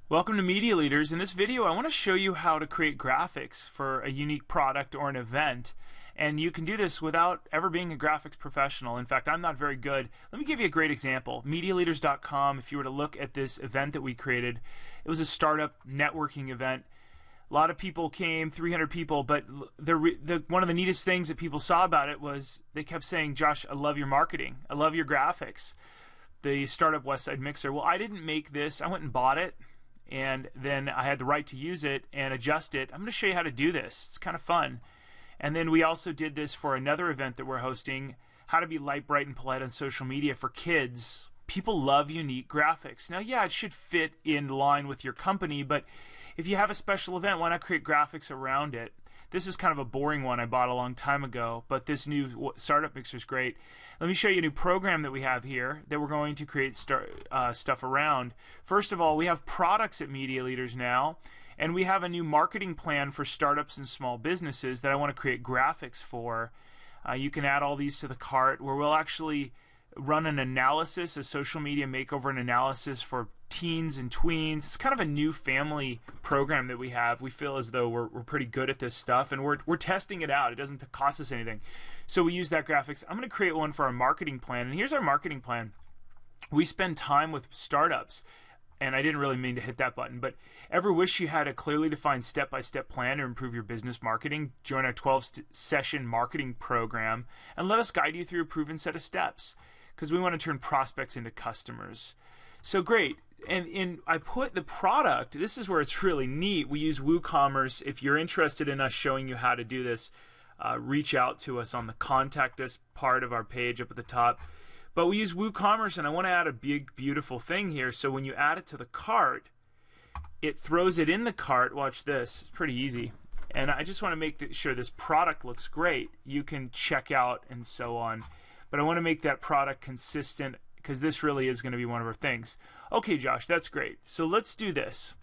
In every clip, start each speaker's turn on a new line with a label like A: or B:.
A: Welcome to Media Leaders. In this video, I want to show you how to create graphics for a unique product or an event. And you can do this without ever being a graphics professional. In fact, I'm not very good. Let me give you a great example. MediaLeaders.com, if you were to look at this event that we created, it was a startup networking event. A lot of people came, 300 people, but one of the neatest things that people saw about it was they kept saying, "Josh, I love your marketing. I love your graphics." The startup Westside Mixer. Well, I didn't make this. I went and bought it. And then I had the right to use it and adjust it. I'm going to show you how to do this. It's kind of fun. And then we also did this for another event that we're hosting, how to be light, bright, and polite on social media for kids. People love unique graphics. Now, yeah, it should fit in line with your company, but if you have a special event, why not create graphics around it? This is kind of a boring one I bought a long time ago, but this new startup mixer is great. Let me show you a new program that we have here that we're going to create stuff around. First of all, we have products at Media Leaders now, and we have a new marketing plan for startups and small businesses that I want to create graphics for. You can add all these to the cart where we'll actually run an analysis, a social media makeover and analysis for teens and tweens. It's kind of a new family program that we have. We feel as though we're pretty good at this stuff, and we're testing it out. It doesn't cost us anything. So we use that graphics. I'm going to create one for our marketing plan, and here's our marketing plan. We spend time with startups, and I didn't really mean to hit that button, but ever wish you had a clearly defined step-by-step plan to improve your business marketing? Join our 12-session marketing program, and let us guide you through a proven set of steps, because we want to turn prospects into customers. So great. And I put the product, this is where it's really neat. We use WooCommerce. If you're interested in us showing you how to do this, reach out to us on the contact us part of our page up at the top. But we use WooCommerce, and I want to add a big, beautiful thing here. So when you add it to the cart, it throws it in the cart. Watch this. It's pretty easy. And I just want to make sure this product looks great. You can check out and so on. But I want to make that product consistent, because this really is going to be one of our things. Okay, Josh, that's great. So let's do this.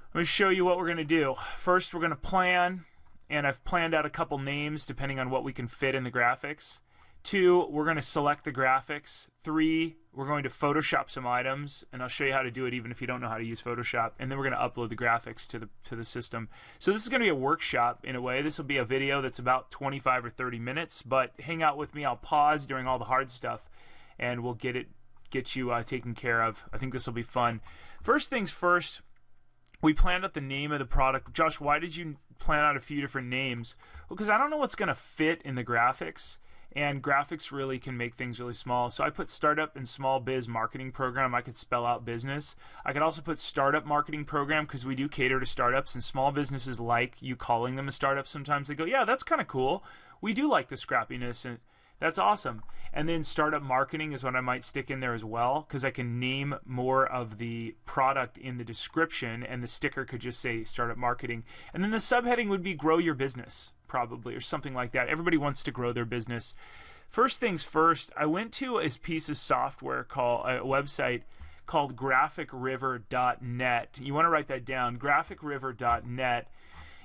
A: I'm going to show you what we're going to do. First, we're going to plan, and I've planned out a couple names depending on what we can fit in the graphics. 2, we're going to select the graphics. 3, we're going to Photoshop some items, and I'll show you how to do it even if you don't know how to use Photoshop. And then we're going to upload the graphics to the system. So this is going to be a workshop in a way. This will be a video that's about 25 or 30 minutes, but hang out with me. I'll pause during all the hard stuff, and we'll get you taken care of. I think this will be fun. First things first, we planned out the name of the product. Josh, why did you plan out a few different names? Well, because I don't know what's going to fit in the graphics, and graphics really can make things really small. So I put Startup and Small Biz Marketing Program. I could spell out business. I could also put Startup Marketing Program, because we do cater to startups, and small businesses like you calling them a startup. Sometimes they go, yeah, that's kind of cool. We do like the scrappiness, and that's awesome. And then Startup Marketing is what I might stick in there as well, because I can name more of the product in the description, and the sticker could just say Startup Marketing. And then the subheading would be Grow Your Business, probably, or something like that. Everybody wants to grow their business. First things first, I went to a piece of software called a website called GraphicRiver.net. You want to write that down, GraphicRiver.net.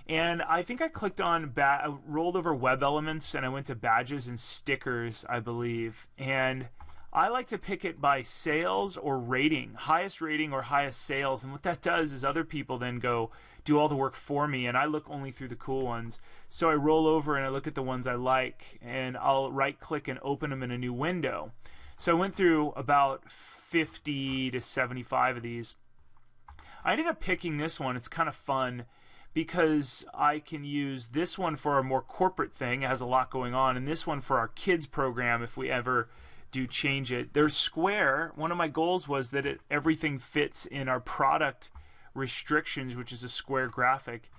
A: And I think I clicked on, I rolled over web elements, and I went to badges and stickers, I believe. And I like to pick it by sales or rating, highest rating or highest sales. And what that does is other people then go do all the work for me, and I look only through the cool ones. So I roll over and I look at the ones I like, and I'll right click and open them in a new window. So I went through about 50 to 75 of these. I ended up picking this one. It's kind of fun, because I can use this one for a more corporate thing. It has a lot going on. And this one for our kids program if we ever do change it. They're square. One of my goals was that everything fits in our product restrictions, which is a square graphic.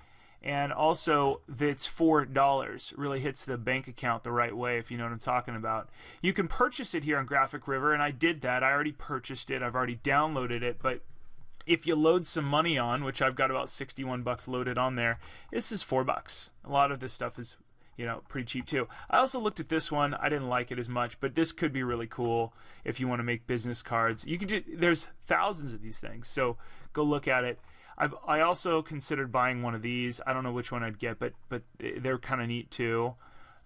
A: And also that's $4. Really hits the bank account the right way, if you know what I'm talking about. You can purchase it here on Graphic River, and I did that. I already purchased it. I've already downloaded it, but if you load some money on, which I've got about 61 bucks loaded on there, this is $4. A lot of this stuff is, pretty cheap too. I also looked at this one. I didn't like it as much, but this could be really cool if you want to make business cards. You can there's thousands of these things, so go look at it. I also considered buying one of these. I don't know which one I'd get, but they're kind of neat too,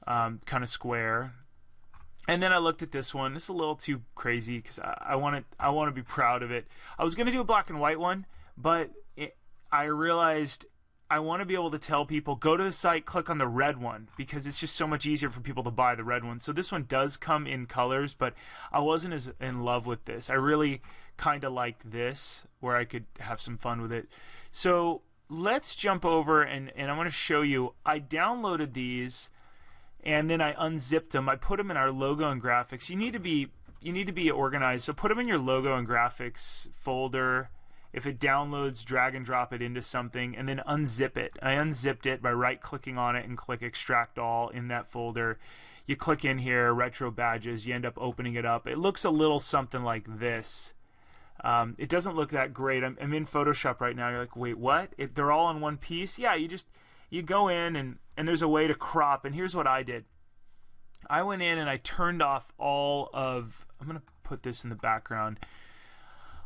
A: kind of square. And then I looked at this one. This is a little too crazy because I want to be proud of it. I was going to do a black and white one, but I realized I want to be able to tell people, go to the site, click on the red one, because it's just so much easier for people to buy the red one. So this one does come in colors, but I wasn't as in love with this. I really kind of liked this, where I could have some fun with it. So let's jump over, and I want to show you. I downloaded these, and then I unzipped them. I put them in our logo and graphics. You need to be organized. So put them in your logo and graphics folder. If it downloads, drag and drop it into something, and then unzip it. I unzipped it by right-clicking on it and click Extract All in that folder. You click in here, Retro Badges, you end up opening it up. It looks a little something like this. It doesn't look that great. I'm in Photoshop right now. You're like, wait, what? They're all in one piece? Yeah, you go in, and there's a way to crop, and here's what I did. I went in and I turned off all of, I'm going to put this in the background.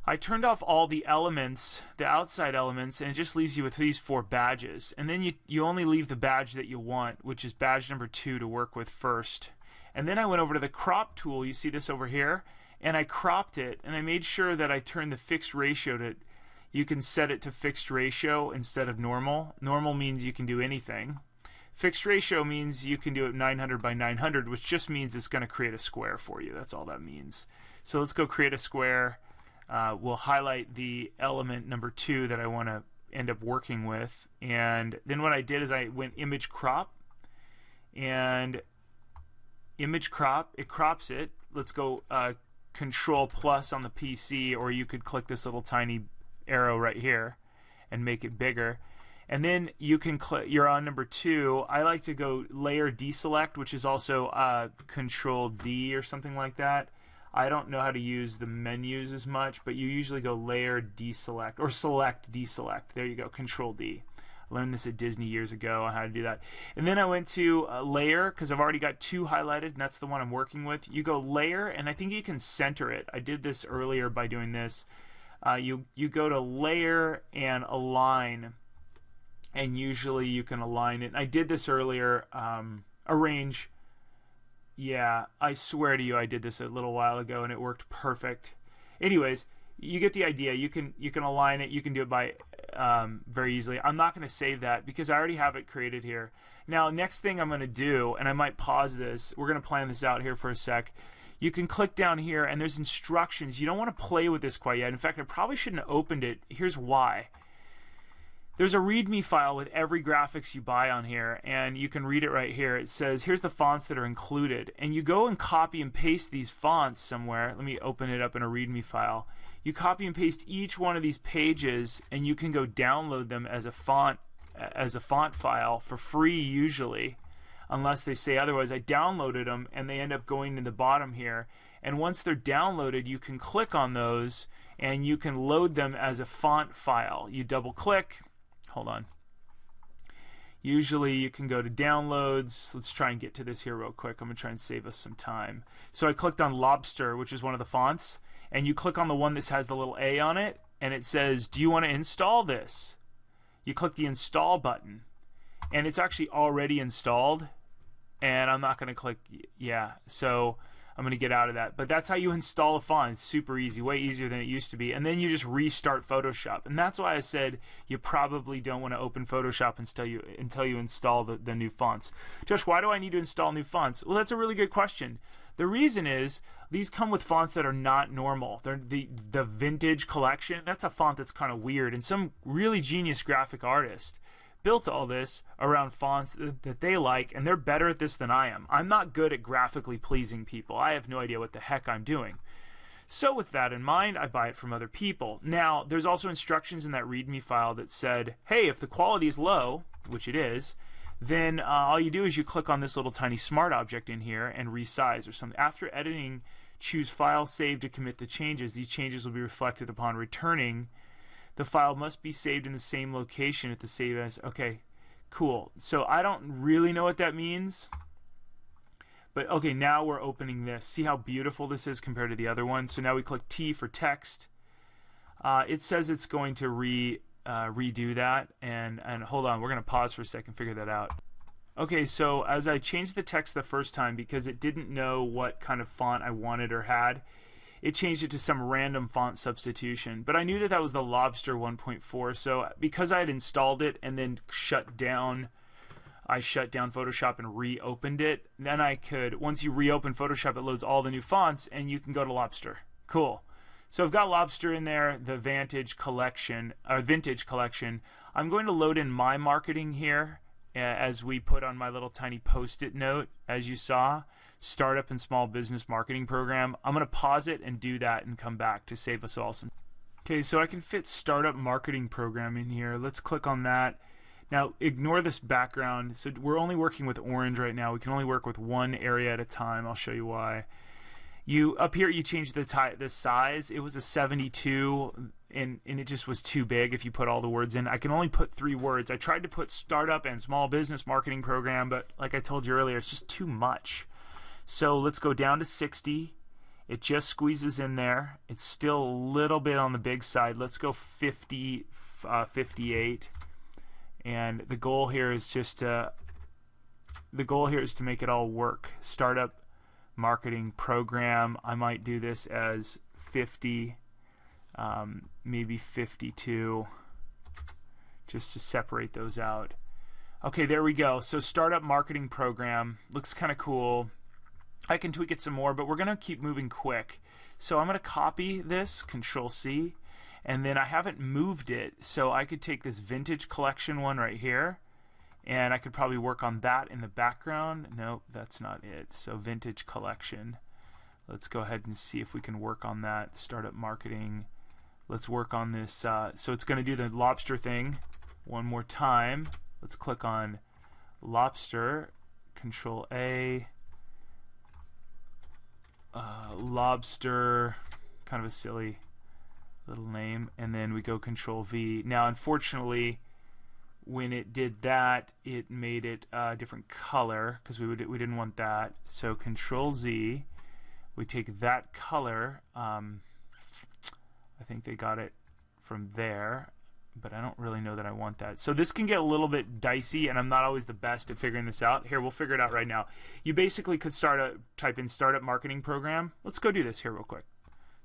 A: I turned off all the elements, the outside elements, and it just leaves you with these 4 badges. And then you only leave the badge that you want, which is badge number 2 to work with first. And then I went over to the crop tool, you see this over here, and I cropped it, and I made sure that I turned the fixed ratio to, you can set it to fixed ratio instead of normal. Normal means you can do anything. Fixed ratio means you can do it 900 by 900, which just means it's going to create a square for you. That's all that means. So let's go create a square. We'll highlight the element number 2 that I want to end up working with, and then what I did is I went image crop, and image crop, it crops it. Let's go Control plus on the PC, or you could click this little tiny arrow right here and make it bigger. And then you can click, you're on number 2. I like to go layer deselect, which is also Control D or something like that. I don't know how to use the menus as much, but you usually go layer deselect or select deselect. There you go, Control D. I learned this at Disney years ago on how to do that. And then I went to layer, because I've already got 2 highlighted, and that's the one I'm working with. You go layer, and I think you can center it. I did this earlier by doing this. You go to layer and align, and usually you can align it. I did this earlier, arrange. Yeah, I swear to you, I did this a little while ago and it worked perfect. Anyways, you get the idea. You can align it. You can do it by very easily. I'm not going to save that because I already have it created here. Now, next thing I'm going to do, and I might pause this. We're going to plan this out here for a sec. You can click down here, and there's instructions. You don't want to play with this quite yet. In fact, I probably shouldn't have opened it. Here's why. There's a README file with every graphics you buy on here, and you can read it right here. It says, here's the fonts that are included. And you go and copy and paste these fonts somewhere. Let me open it up in a README file. You copy and paste each one of these pages, and you can go download them as a font file for free usually, unless they say otherwise. I downloaded them, and they end up going to the bottom here. And once they're downloaded, you can click on those, and you can load them as a font file. You double-click. Hold on. Usually you can go to downloads. Let's try and get to this here real quick. I'm going to try and save us some time. So I clicked on Lobster, which is one of the fonts, and you click on the one that has the little A on it, and it says, do you want to install this? You click the install button, and it's actually already installed, and I'm not going to click yeah. So I'm going to get out of that. But that's how you install a font. It's super easy, way easier than it used to be. And then you just restart Photoshop. And that's why I said you probably don't want to open Photoshop until you install the new fonts. Josh, why do I need to install new fonts? Well, that's a really good question. The reason is these come with fonts that are not normal. They're the Vintage Collection. That's a font that's kind of weird. And some really genius graphic artist built all this around fonts that they like, and they're better at this than I am. I'm not good at graphically pleasing people. I have no idea what the heck I'm doing. So with that in mind, I buy it from other people. Now, there's also instructions in that README file that said, hey, if the quality is low, which it is, then all you do is you click on this little tiny smart object in here and resize or something. After editing, choose File, Save to commit the changes. These changes will be reflected upon returning. The file must be saved in the same location at the save as. Okay, cool. So I don't really know what that means. But okay, now we're opening this. See how beautiful this is compared to the other one? So now we click T for text. It says it's going to redo that. And hold on, we're going to pause for a second, figure that out. Okay, so as I changed the text the first time because it didn't know what kind of font I wanted or had, it changed it to some random font substitution. But I knew that that was the Lobster 1.4, so because I had installed it and then I shut down Photoshop and reopened it, then I could, once you reopen Photoshop, it loads all the new fonts and you can go to Lobster. Cool. So I've got Lobster in there, the Vintage Collection. I'm going to load in my marketing here as we put on my little tiny post-it note, as you saw, Startup and Small Business Marketing Program. I'm going to pause it and do that and come back to save us all some. Okay, so I can fit Startup Marketing Program in here. Let's click on that. Now, ignore this background. So we're only working with orange right now. We can only work with one area at a time. I'll show you why. Up here, you change the size. It was a 72, and it just was too big if you put all the words in. I can only put 3 words. I tried to put Startup and Small Business Marketing Program, but like I told you earlier, it's just too much. So let's go down to 60. It just squeezes in there. It's still a little bit on the big side. Let's go 50, 58. And the goal here is to make it all work. Startup Marketing Program. I might do this as 50, maybe 52, just to separate those out. Okay, there we go. So Startup Marketing Program looks kind of cool. I can tweak it some more, but we're going to keep moving quick. So I'm going to copy this, Control C, and then I haven't moved it, so I could take this Vintage Collection one right here, and I could probably work on that in the background. Nope, that's not it. So Vintage Collection. Let's go ahead and see if we can work on that. Startup Marketing. Let's work on this. So it's going to do the Lobster thing one more time. Let's click on Lobster, Control A. Lobster, kind of a silly little name, and then we go Control V. Now, unfortunately, when it did that, it made it a different color because we didn't want that. So Control Z, we take that color. I think they got it from there, but I don't really know that I want that. So this can get a little bit dicey, and I'm not always the best at figuring this out. Here, we'll figure it out right now. You basically could type in Startup Marketing Program. Let's go do this here real quick.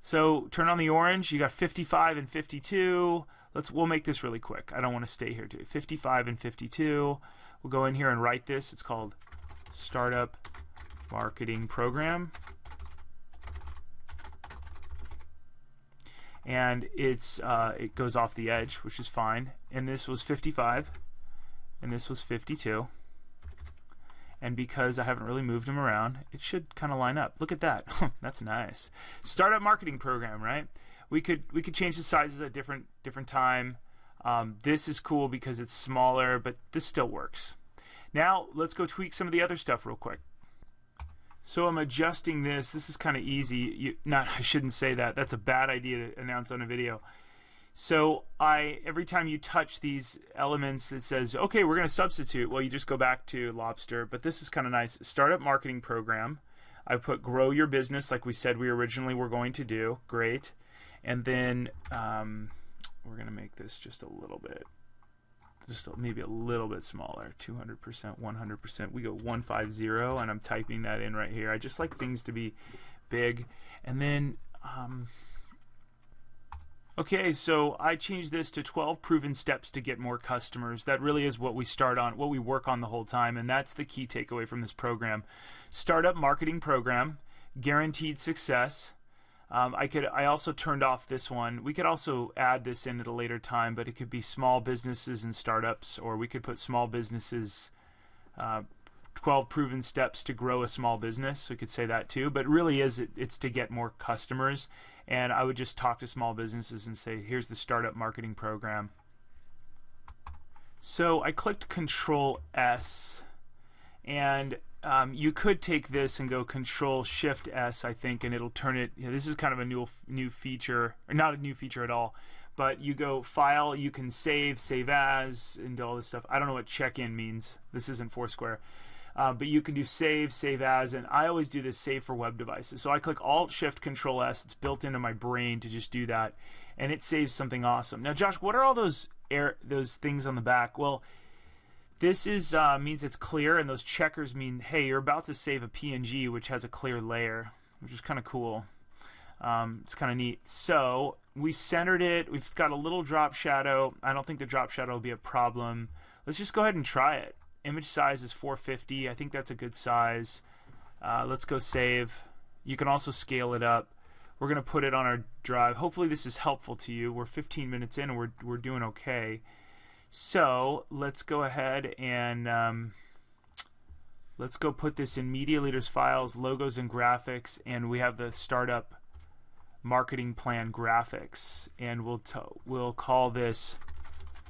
A: So turn on the orange. You got 55 and 52. We'll make this really quick. I don't want to stay here too. 55 and 52. We'll go in here and write this. It's called Startup Marketing Program. And it goes off the edge, which is fine. And this was 55, and this was 52. And because I haven't really moved them around, it should kind of line up. Look at that. That's nice. Startup Marketing Program, right? We could change the sizes at different time. This is cool because it's smaller, but this still works. Now let's go tweak some of the other stuff real quick. So I'm adjusting this. This is kind of easy. I shouldn't say that. That's a bad idea to announce on a video. So every time you touch these elements, it says, okay, we're going to substitute. Well, you just go back to Lobster. But this is kind of nice. Startup Marketing Program. I put grow your business like we said we originally were going to do. Great. And then we're going to make this just a little bit. Just maybe a little bit smaller, 200%, 100%. We go 150, and I'm typing that in right here. I just like things to be big. And then, okay, so I changed this to 12 proven steps to get more customers. That really is what we start on, what we work on the whole time, and that's the key takeaway from this program. Startup Marketing Program, guaranteed success. I also turned off this one. We could also add this in at a later time, but it could be small businesses and startups, or we could put small businesses, 12 proven steps to grow a small business. We could say that too, but really it's to get more customers. And I would just talk to small businesses and say, here's the Startup Marketing Program. So I clicked Control S, and you could take this and go Control Shift S, I think, and it'll turn it. This is kind of a new feature, or not a new feature at all. But you go File, you can save as, and all this stuff. I don't know what check-in means. This isn't Foursquare, but you can do save as, and I always do this save for web devices. So I click Alt Shift Control S. It's built into my brain to just do that, and it saves something awesome. Now, Josh, what are all those things on the back? Well, this is means it's clear, and those checkers mean, hey, you're about to save a PNG which has a clear layer, which is kind of cool. It's kind of neat. So we centered it. We've got a little drop shadow. I don't think the drop shadow will be a problem. Let's just go ahead and try it. Image size is 450. I think that's a good size. Let's go save. You can also scale it up. We're going to put it on our drive. Hopefully this is helpful to you. We're 15 minutes in and we're doing okay. So let's go ahead and let's go put this in Media Leaders Files, Logos and Graphics, and we have the Startup Marketing Plan Graphics, and we'll call this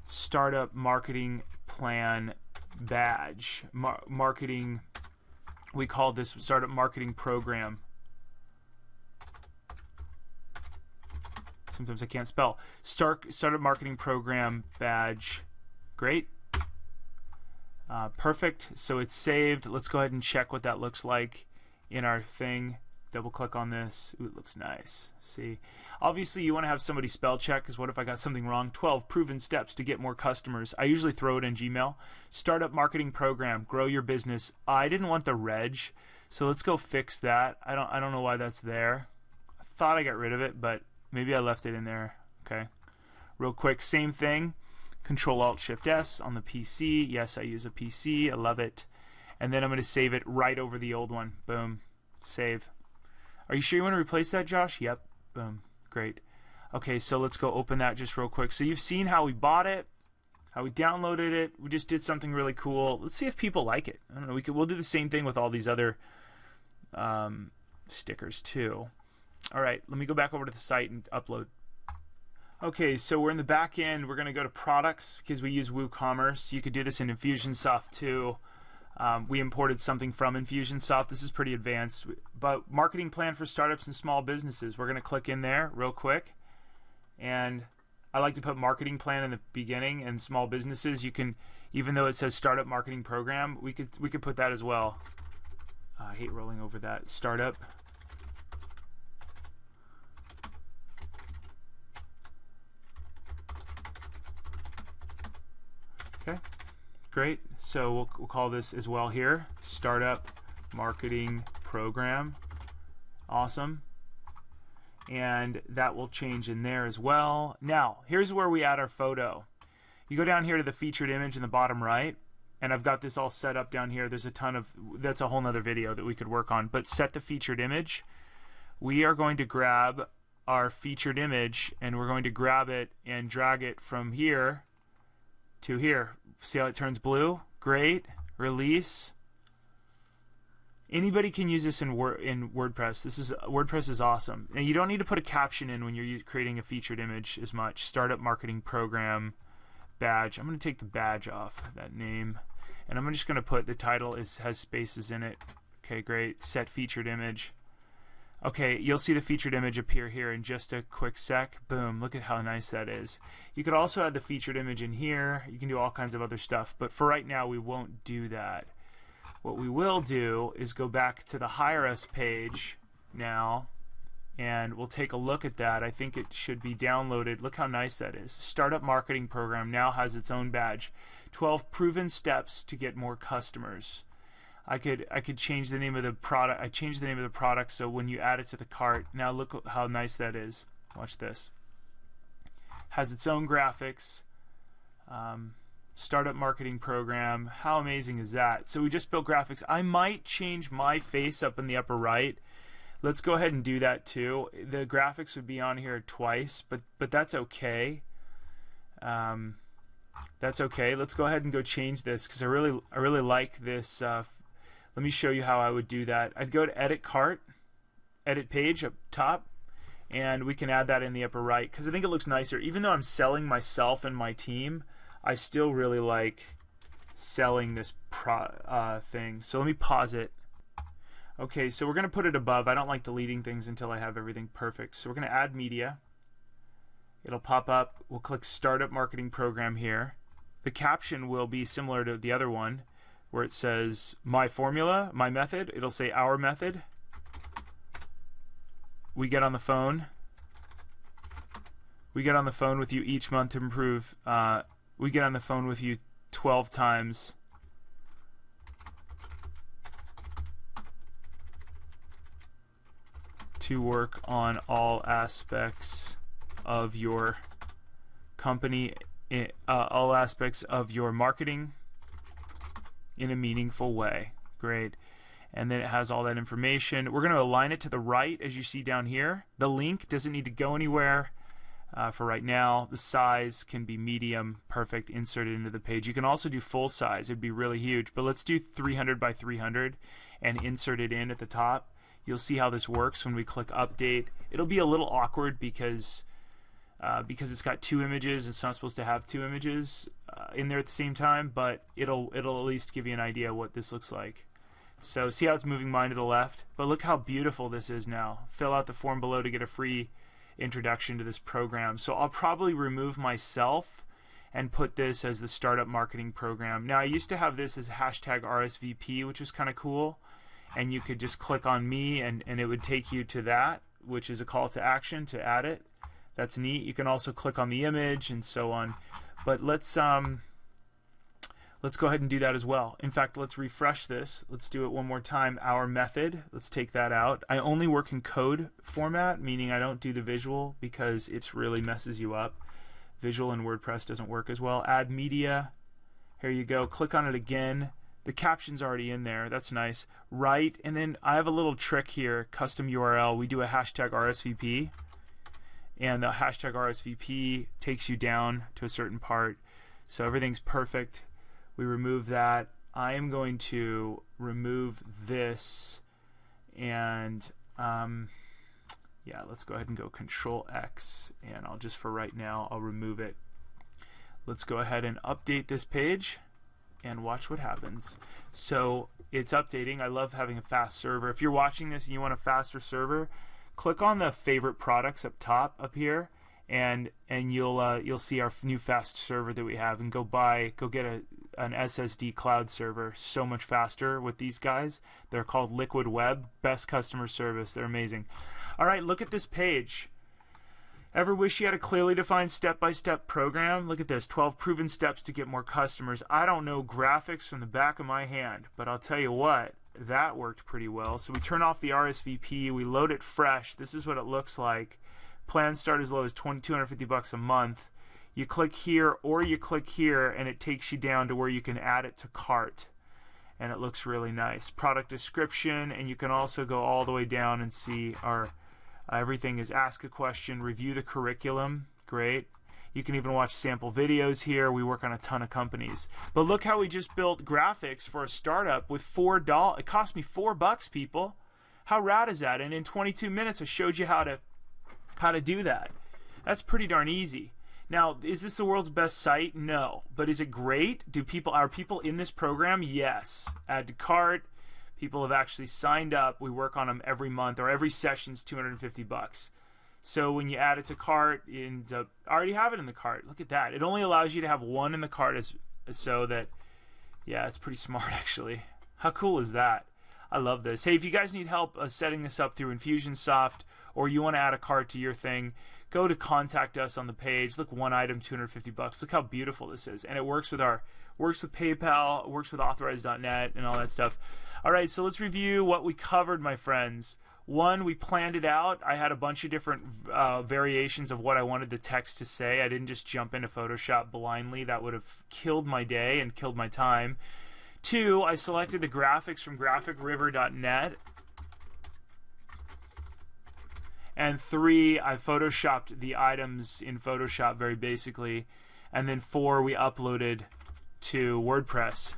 A: Startup Marketing Plan Badge. We call this Startup Marketing Program. Sometimes I can't spell. Startup Marketing Program Badge. Great. Perfect. So it's saved. Let's go ahead and check what that looks like in our thing. Double click on this. Ooh, it looks nice. See, obviously you want to have somebody spell check, because what if I got something wrong? 12 proven steps to get more customers. I usually throw it in Gmail. Startup Marketing Program, grow your business. I didn't want the reg, so let's go fix that. I don't know why that's there. I thought I got rid of it, but maybe I left it in there. Okay. Real quick, same thing. Control-Alt-Shift-S on the PC. Yes, I use a PC. I love it. And then I'm going to save it right over the old one. Boom. Save. Are you sure you want to replace that, Josh? Yep. Boom. Great. Okay, so let's go open that just real quick. So you've seen how we bought it, how we downloaded it. We just did something really cool. Let's see if people like it. I don't know. We'll do the same thing with all these other stickers too. All right, let me go back over to the site and upload. Okay, so we're in the back end. We're going to go to products because we use WooCommerce. You could do this in Infusionsoft too. We imported something from Infusionsoft. This is pretty advanced. But marketing plan for startups and small businesses. We're going to click in there real quick. And I like to put marketing plan in the beginning, and small businesses. You can, even though it says startup marketing program, we could put that as well. I hate rolling over that. Startup. Okay, great. So we'll call this as well here, Startup Marketing Program. Awesome. And that will change in there as well. Now, here's where we add our photo. You go down here to the featured image in the bottom right, and I've got this all set up down here. There's a ton of, that's a whole nother video that we could work on, but set the featured image. We are going to grab our featured image, and we're going to grab it and drag it from here to here. See how it turns blue? Great. Release. Anybody can use this in WordPress. WordPress is awesome. And you don't need to put a caption in when you're creating a featured image as much. Startup Marketing Program Badge. I'm going to take the badge off, that name. And I'm just going to put the title has spaces in it. Okay, great. Set featured image. Okay, you'll see the featured image appear here in just a quick sec. Boom, look at how nice that is. You could also add the featured image in here. You can do all kinds of other stuff, but for right now we won't do that. What we will do is go back to the Hire Us page now, and we'll take a look at that. I think it should be downloaded. Look how nice that is. Startup Marketing Program now has its own badge. 12 proven steps to get more customers. I could change the name of the product. I changed the name of the product so when you add it to the cart, now look how nice that is. Watch this. Has its own graphics. Startup Marketing Program. How amazing is that? So we just built graphics. I might change my face up in the upper right. Let's go ahead and do that too. The graphics would be on here twice, but that's okay. That's okay. Let's go ahead and go change this because I really like this. Let me show you how I would do that. I'd go to Edit Cart, Edit Page up top, and we can add that in the upper right because I think it looks nicer. Even though I'm selling myself and my team, I still really like selling this thing. So let me pause it. Okay, so we're going to put it above. I don't like deleting things until I have everything perfect. So we're going to add media. It'll pop up. We'll click Startup Marketing Program here. The caption will be similar to the other one where it says my formula, my method. It'll say our method. We get on the phone. We get on the phone with you each month to improve. We get on the phone with you 12 times. to work on all aspects of your company, all aspects of your marketing in a meaningful way. Great. And then it has all that information. We're going to align it to the right, as you see down here. The link doesn't need to go anywhere for right now. The size can be medium, perfect, inserted into the page. You can also do full size. It'd be really huge. But let's do 300 by 300 and insert it in at the top. You'll see how this works when we click update. It'll be a little awkward because it's got two images. It's not supposed to have two images in there at the same time, but it'll at least give you an idea what this looks like. So see how it's moving mine to the left? But look how beautiful this is now. Fill out the form below to get a free introduction to this program. So I'll probably remove myself and put this as the startup marketing program. Now I used to have this as hashtag RSVP, which was kind of cool. And you could just click on me and it would take you to that, which is a call to action to add it. That's neat. You can also click on the image and so on. But let's go ahead and do that as well. In fact, let's refresh this. Let's do it one more time. Our method, let's take that out. I only work in code format, meaning I don't do the visual because it really messes you up. Visual in WordPress doesn't work as well. Add media. Here you go. Click on it again. The caption's already in there. That's nice. Right, and then I have a little trick here. Custom URL. We do a hashtag RSVP. And the hashtag RSVP takes you down to a certain part. So everything's perfect. We remove that. I am going to remove this, and yeah, let's go ahead and go Control X, and I'll just, for right now, I'll remove it. Let's go ahead and update this page and watch what happens. So it's updating. I love having a fast server. If you're watching this and you want a faster server, click on the favorite products up top up here, and you'll see our new fast server that we have, and go get an SSD cloud server. So much faster with these guys. They're called Liquid Web. Best customer service. They're amazing. All right, look at this page. Ever wish you had a clearly defined step-by-step program? Look at this, 12 proven steps to get more customers. I don't know graphics from the back of my hand, but I'll tell you what, that worked pretty well. So we turn off the RSVP, we load it fresh. This is what it looks like. Plans start as low as $2,250 a month. You click here or you click here and it takes you down to where you can add it to cart. And it looks really nice. Product description, and you can also go all the way down and see our everything is ask a question, review the curriculum. Great. You can even watch sample videos here. We work on a ton of companies. But look how we just built graphics for a startup with $4. It cost me $4, people. How rad is that? And in 22 minutes I showed you how to do that. That's pretty darn easy. Now, is this the world's best site? No. But is it great? Are people in this program? Yes. Add to cart. People have actually signed up. We work on them every month, or every session's $250. So when you add it to cart, I already have it in the cart. Look at that. It only allows you to have one in the cart, so that, yeah, it's pretty smart actually. How cool is that? I love this. Hey, if you guys need help setting this up through Infusionsoft, or you want to add a cart to your thing, go to contact us on the page. Look, one item, $250. Look how beautiful this is, and it works with PayPal, it works with Authorize.net, and all that stuff. All right, so let's review what we covered, my friends. One, we planned it out. I had a bunch of different variations of what I wanted the text to say. I didn't just jump into Photoshop blindly. That would have killed my day and killed my time. Two, I selected the graphics from graphicriver.net. And three, I photoshopped the items in Photoshop very basically. And then four, we uploaded to WordPress.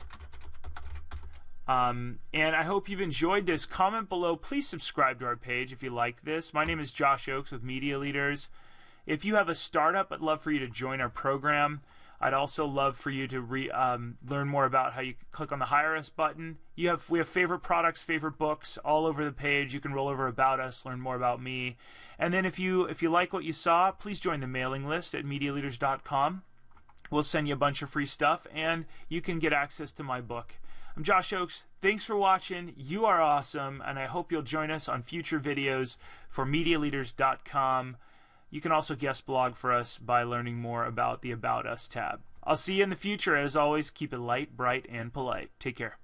A: And I hope you've enjoyed this. Comment below. Please subscribe to our page if you like this. My name is Josh Oakes with Media Leaders. If you have a startup, I'd love for you to join our program. I'd also love for you to learn more about how you click on the Hire Us button. We have favorite products, favorite books all over the page. You can roll over About Us, learn more about me. And then if you like what you saw, please join the mailing list at MediaLeaders.com. We'll send you a bunch of free stuff, and you can get access to my book. I'm Josh Oakes. Thanks for watching. You are awesome, and I hope you'll join us on future videos for MediaLeaders.com. You can also guest blog for us by learning more about the About Us tab. I'll see you in the future. As always, keep it light, bright, and polite. Take care.